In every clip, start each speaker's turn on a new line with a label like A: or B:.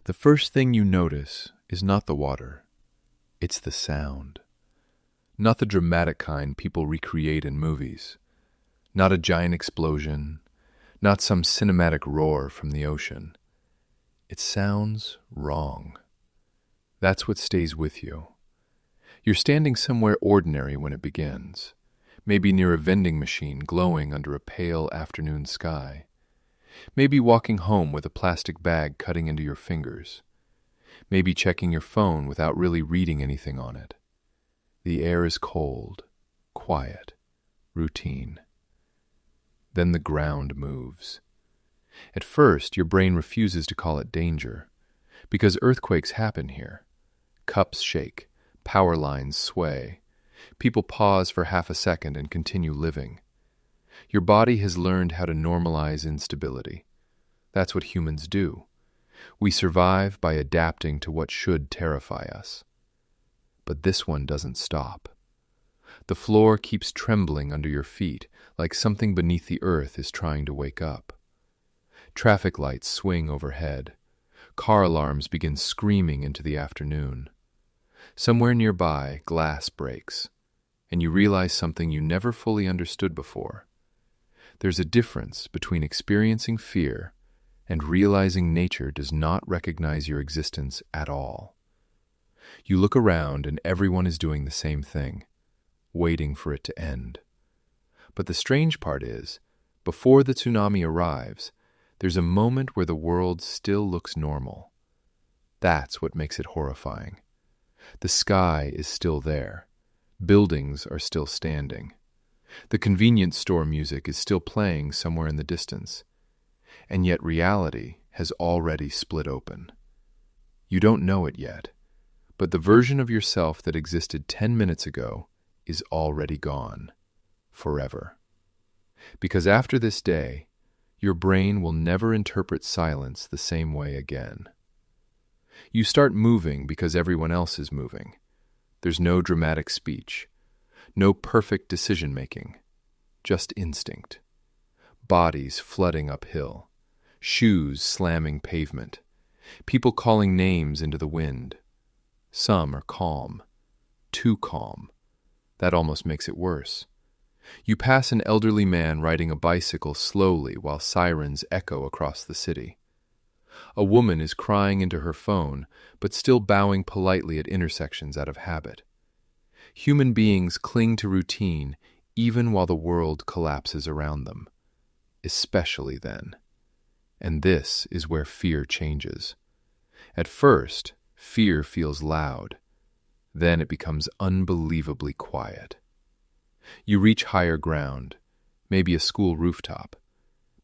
A: The first thing you notice is not the water, it's the sound. Not the dramatic kind people recreate in movies. Not a giant explosion, not some cinematic roar from the ocean. It sounds wrong. That's what stays with you. You're standing somewhere ordinary when it begins, maybe near a vending machine glowing under a pale afternoon sky. Maybe walking home with a plastic bag cutting into your fingers. Maybe checking your phone without really reading anything on it. The air is cold, quiet, routine. Then the ground moves. At first, your brain refuses to call it danger, because earthquakes happen here. Cups shake, power lines sway. People pause for half a second and continue living. Your body has learned how to normalize instability. That's what humans do. We survive by adapting to what should terrify us. But this one doesn't stop. The floor keeps trembling under your feet, like something beneath the earth is trying to wake up. Traffic lights swing overhead. Car alarms begin screaming into the afternoon. Somewhere nearby, glass breaks, and you realize something you never fully understood before. There's a difference between experiencing fear and realizing nature does not recognize your existence at all. You look around and everyone is doing the same thing, waiting for it to end. But the strange part is, before the tsunami arrives, there's a moment where the world still looks normal. That's what makes it horrifying. The sky is still there. Buildings are still standing. The convenience store music is still playing somewhere in the distance. And yet reality has already split open. You don't know it yet, but the version of yourself that existed 10 minutes ago is already gone, forever. Because after this day, your brain will never interpret silence the same way again. You start moving because everyone else is moving. There's no dramatic speech, no perfect decision-making, just instinct. Bodies flooding uphill, shoes slamming pavement, people calling names into the wind. Some are calm, too calm. That almost makes it worse. You pass an elderly man riding a bicycle slowly while sirens echo across the city. A woman is crying into her phone, but still bowing politely at intersections out of habit. Human beings cling to routine even while the world collapses around them, especially then. And this is where fear changes. At first, fear feels loud. Then it becomes unbelievably quiet. You reach higher ground, maybe a school rooftop,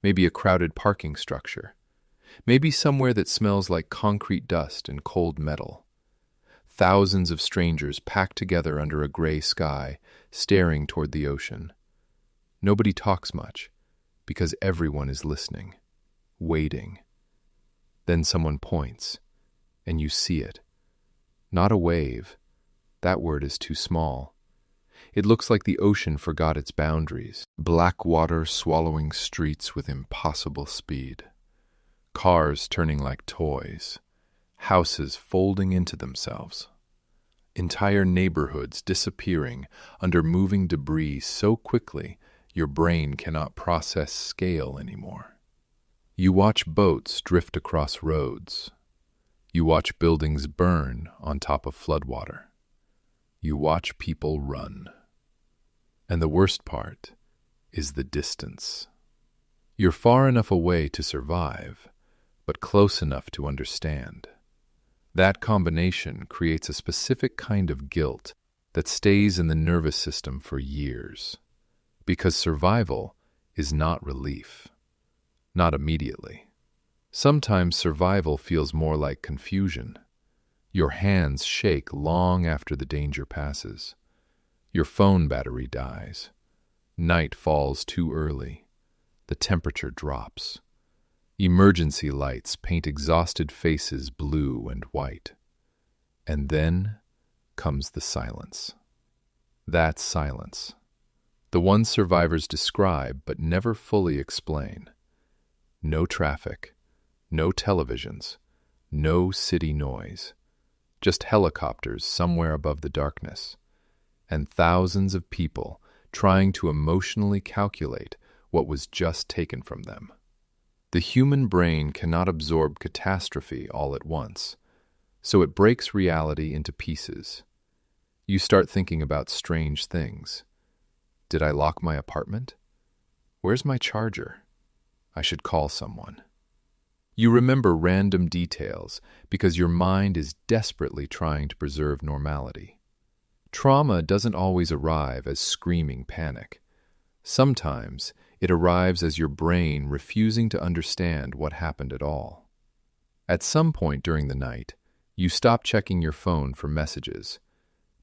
A: maybe a crowded parking structure, maybe somewhere that smells like concrete dust and cold metal. Thousands of strangers packed together under a gray sky, staring toward the ocean. Nobody talks much, because everyone is listening, waiting. Then someone points, and you see it. Not a wave. That word is too small. It looks like the ocean forgot its boundaries. Black water swallowing streets with impossible speed. Cars turning like toys. Houses folding into themselves. Entire neighborhoods disappearing under moving debris so quickly your brain cannot process scale anymore. You watch boats drift across roads. You watch buildings burn on top of floodwater. You watch people run. And the worst part is the distance. You're far enough away to survive, but close enough to understand. That combination creates a specific kind of guilt that stays in the nervous system for years, because survival is not relief, not immediately. Sometimes survival feels more like confusion. Your hands shake long after the danger passes. Your phone battery dies. Night falls too early. The temperature drops. Emergency lights paint exhausted faces blue and white. And then comes the silence. That silence. The one survivors describe but never fully explain. No traffic, no televisions, No city noise, just helicopters somewhere above the darkness, and thousands of people trying to emotionally calculate what was just taken from them. The human brain cannot absorb catastrophe all at once, so it breaks reality into pieces. You start thinking about strange things. Did I lock my apartment? Where's my charger? I should call someone. You remember random details because your mind is desperately trying to preserve normality. Trauma doesn't always arrive as screaming panic. Sometimes it arrives as your brain refusing to understand what happened at all. At some point during the night, you stop checking your phone for messages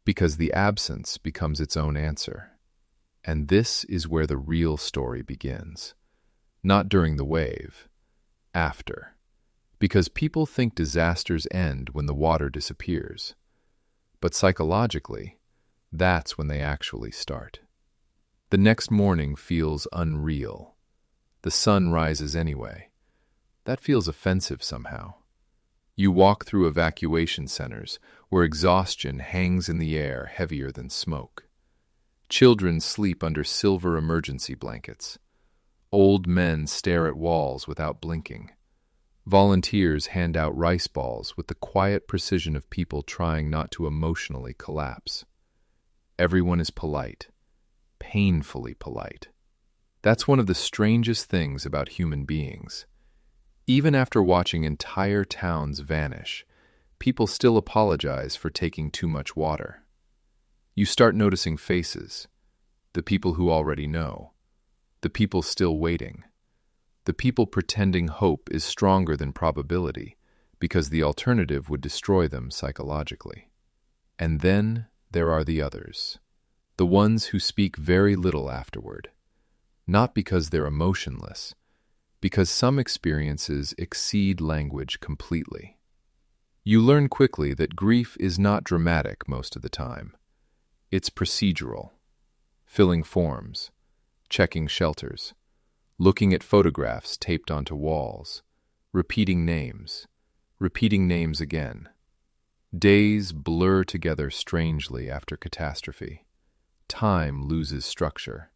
A: because the absence becomes its own answer. And this is where the real story begins. Not during the wave, after. Because people think disasters end when the water disappears. But psychologically, that's when they actually start. The next morning feels unreal. The sun rises anyway. That feels offensive somehow. You walk through evacuation centers where exhaustion hangs in the air heavier than smoke. Children sleep under silver emergency blankets. Old men stare at walls without blinking. Volunteers hand out rice balls with the quiet precision of people trying not to emotionally collapse. Everyone is polite, painfully polite. That's one of the strangest things about human beings. Even after watching entire towns vanish, people still apologize for taking too much water. You start noticing faces, the people who already know, the people still waiting, the people pretending hope is stronger than probability because the alternative would destroy them psychologically. And then there are the others, the ones who speak very little afterward, not because they're emotionless, because some experiences exceed language completely. You learn quickly that grief is not dramatic most of the time. It's procedural, filling forms, checking shelters, looking at photographs taped onto walls, repeating names again. Days blur together strangely after catastrophe. Time loses structure.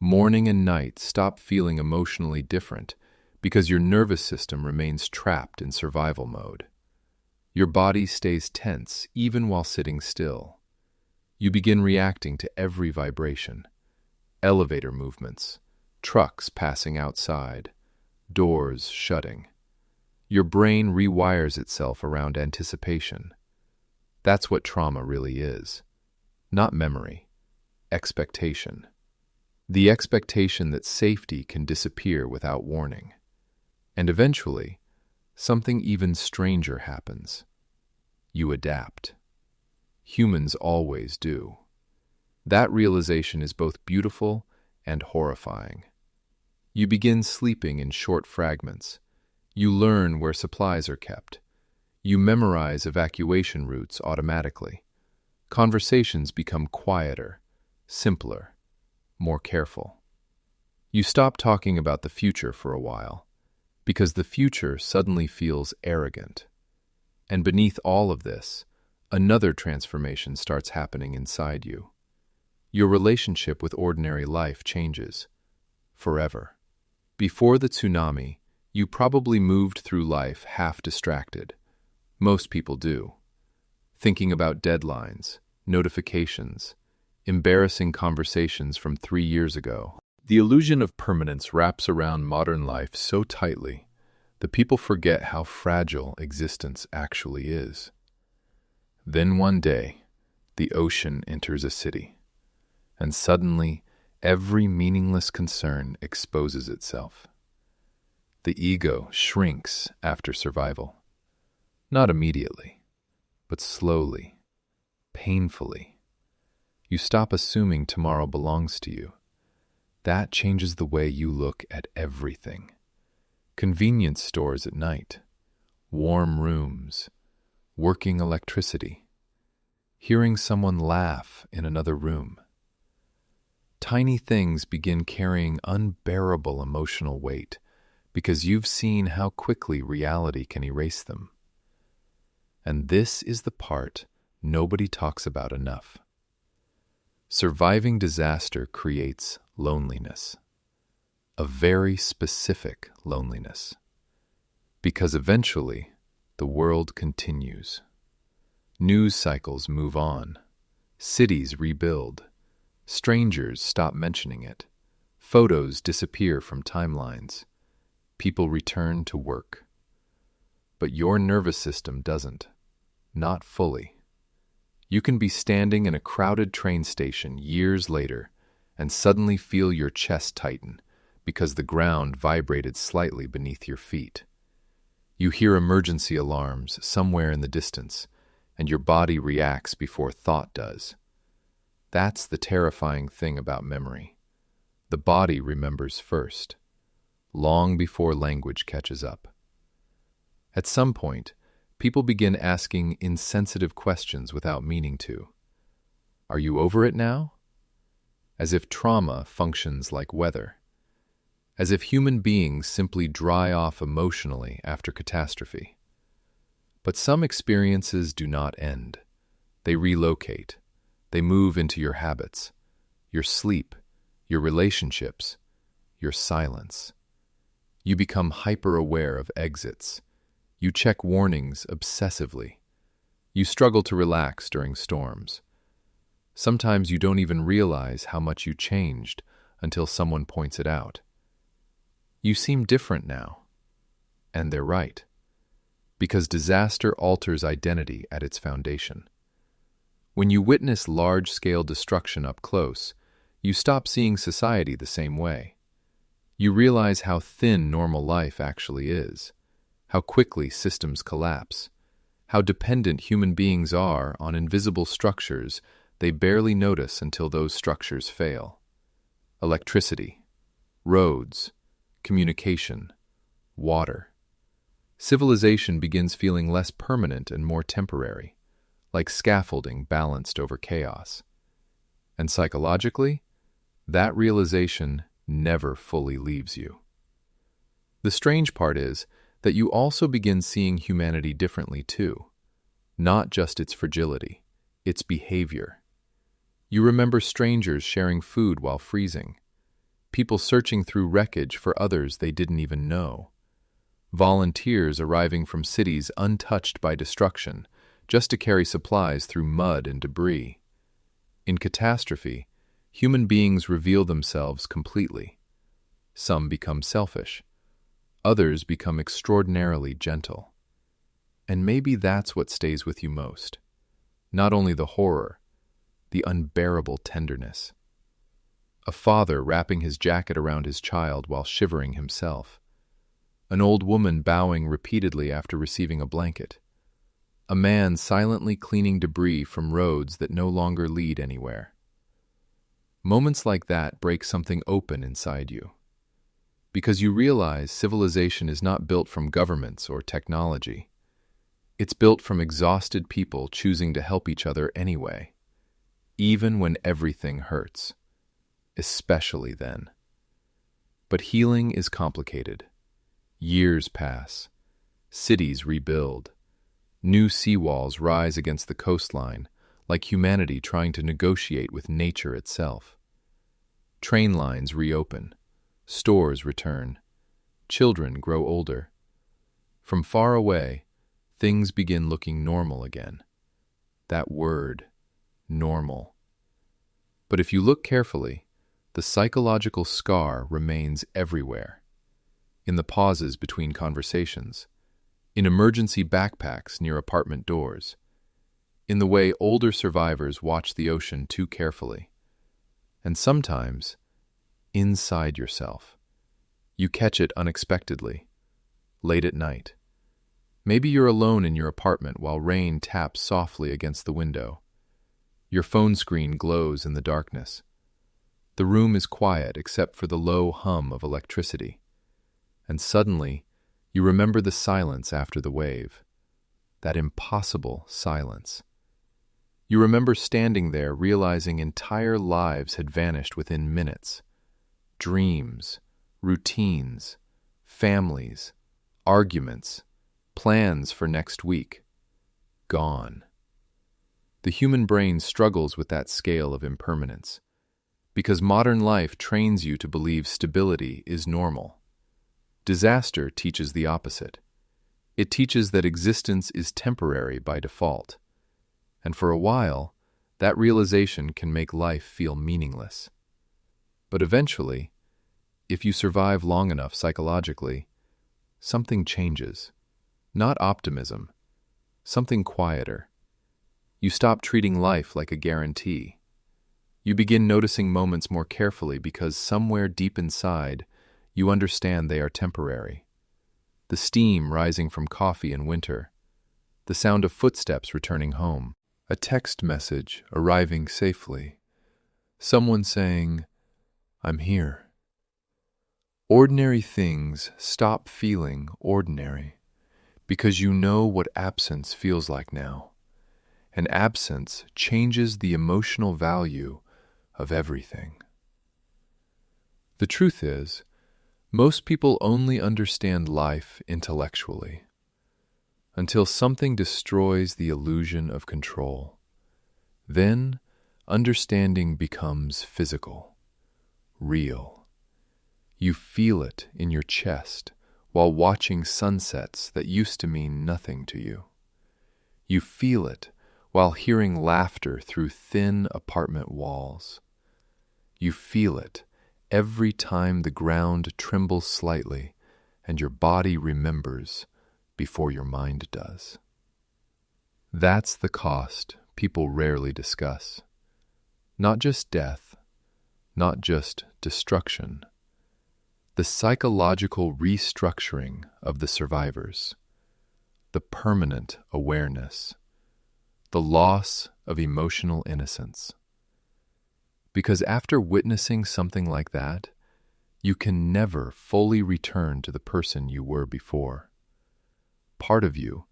A: Morning and night stop feeling emotionally different because your nervous system remains trapped in survival mode. Your body stays tense even while sitting still. You begin reacting to every vibration. Elevator movements, trucks passing outside, doors shutting. Your brain rewires itself around anticipation. That's what trauma really is. Not memory, expectation. The expectation that safety can disappear without warning. And eventually, something even stranger happens. You adapt. Humans always do. That realization is both beautiful and horrifying. You begin sleeping in short fragments. You learn where supplies are kept. You memorize evacuation routes automatically. Conversations become quieter, simpler, more careful. You stop talking about the future for a while, because the future suddenly feels arrogant. And beneath all of this, another transformation starts happening inside you. Your relationship with ordinary life changes, forever. Before the tsunami, you probably moved through life half distracted. Most people do. Thinking about deadlines, notifications, embarrassing conversations from 3 years ago. The illusion of permanence wraps around modern life so tightly that people forget how fragile existence actually is. Then one day, the ocean enters a city, and suddenly every meaningless concern exposes itself. The ego shrinks after survival. Not immediately, but slowly, painfully. You stop assuming tomorrow belongs to you. That changes the way you look at everything. Convenience stores at night, warm rooms, working electricity, hearing someone laugh in another room. Tiny things begin carrying unbearable emotional weight because you've seen how quickly reality can erase them. And this is the part nobody talks about enough. Surviving disaster creates loneliness, a very specific loneliness, because eventually the world continues. News cycles move on, cities rebuild, strangers stop mentioning it, photos disappear from timelines, people return to work. But your nervous system doesn't, not fully. You can be standing in a crowded train station years later and suddenly feel your chest tighten because the ground vibrated slightly beneath your feet. You hear emergency alarms somewhere in the distance, and your body reacts before thought does. That's the terrifying thing about memory. The body remembers first, long before language catches up. At some point, people begin asking insensitive questions without meaning to. Are you over it now? As if trauma functions like weather. As if human beings simply dry off emotionally after catastrophe. But some experiences do not end. They relocate. They move into your habits, your sleep, your relationships, your silence. You become hyper-aware of exits. You check warnings obsessively. You struggle to relax during storms. Sometimes you don't even realize how much you changed until someone points it out. You seem different now. And they're right. Because disaster alters identity at its foundation. When you witness large-scale destruction up close, you stop seeing society the same way. You realize how thin normal life actually is, how quickly systems collapse, how dependent human beings are on invisible structures they barely notice until those structures fail. Electricity, roads, communication, water. Civilization begins feeling less permanent and more temporary, like scaffolding balanced over chaos. And psychologically, that realization never fully leaves you. The strange part is that you also begin seeing humanity differently too, not just its fragility, its behavior. You remember strangers sharing food while freezing, people searching through wreckage for others they didn't even know, volunteers arriving from cities untouched by destruction just to carry supplies through mud and debris. In catastrophe, human beings reveal themselves completely. Some become selfish. Others become extraordinarily gentle. And maybe that's what stays with you most. Not only the horror, the unbearable tenderness. A father wrapping his jacket around his child while shivering himself. An old woman bowing repeatedly after receiving a blanket. A man silently cleaning debris from roads that no longer lead anywhere. Moments like that break something open inside you. Because you realize civilization is not built from governments or technology. It's built from exhausted people choosing to help each other anyway, even when everything hurts, especially then. But healing is complicated. Years pass. Cities rebuild. New seawalls rise against the coastline, like humanity trying to negotiate with nature itself. Train lines reopen. Stores return. Children grow older. From far away, things begin looking normal again. That word, normal. But if you look carefully, the psychological scar remains everywhere. In the pauses between conversations, in emergency backpacks near apartment doors, in the way older survivors watch the ocean too carefully, and sometimes inside yourself. You catch it unexpectedly, late at night. Maybe you're alone in your apartment while rain taps softly against the window. Your phone screen glows in the darkness. The room is quiet except for the low hum of electricity. And suddenly, you remember the silence after the wave. That impossible silence. You remember standing there realizing entire lives had vanished within minutes. Dreams, routines, families, arguments, plans for next week. gone. The human brain struggles with that scale of impermanence, because modern life trains you to believe stability is normal. Disaster teaches the opposite. It teaches that existence is temporary by default. And for a while, that realization can make life feel meaningless. But eventually, if you survive long enough psychologically, something changes. Not optimism, something quieter. You stop treating life like a guarantee. You begin noticing moments more carefully because somewhere deep inside, you understand they are temporary. The steam rising from coffee in winter, the sound of footsteps returning home, a text message arriving safely, someone saying, "I'm here." Ordinary things stop feeling ordinary because you know what absence feels like now, and absence changes the emotional value of everything. The truth is, most people only understand life intellectually until something destroys the illusion of control. Then, understanding becomes physical, real. You feel it in your chest while watching sunsets that used to mean nothing to you. You feel it while hearing laughter through thin apartment walls. You feel it every time the ground trembles slightly and your body remembers before your mind does. That's the cost people rarely discuss. Not just death, not just destruction. The psychological restructuring of the survivors, the permanent awareness, the loss of emotional innocence. Because after witnessing something like that, you can never fully return to the person you were before. Part of you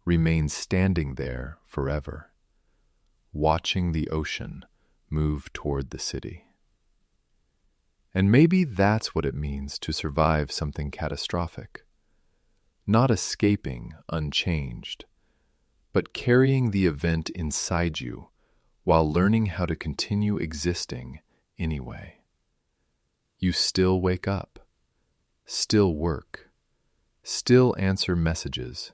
A: remains standing there forever, watching the ocean move toward the city. And maybe that's what it means to survive something catastrophic. Not escaping unchanged, but carrying the event inside you while learning how to continue existing anyway. You still wake up, still work, still answer messages,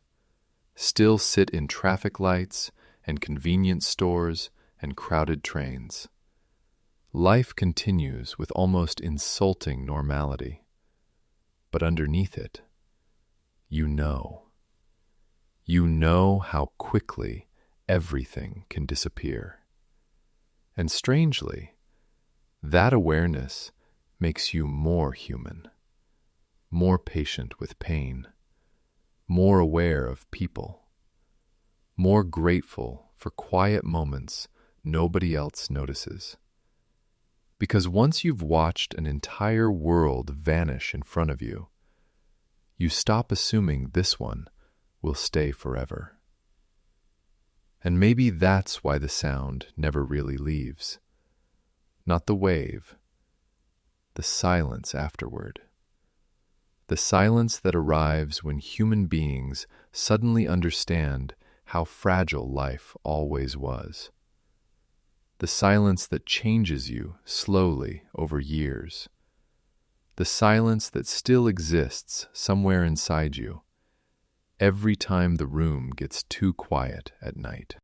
A: still sit in traffic lights and convenience stores and crowded trains. Life continues with almost insulting normality. But underneath it, you know. You know how quickly everything can disappear. And strangely, that awareness makes you more human, more patient with pain, more aware of people, more grateful for quiet moments nobody else notices. Because once you've watched an entire world vanish in front of you, you stop assuming this one will stay forever. And maybe that's why the sound never really leaves. Not the wave, the silence afterward. The silence that arrives when human beings suddenly understand how fragile life always was. The silence that changes you slowly over years. The silence that still exists somewhere inside you, every time the room gets too quiet at night.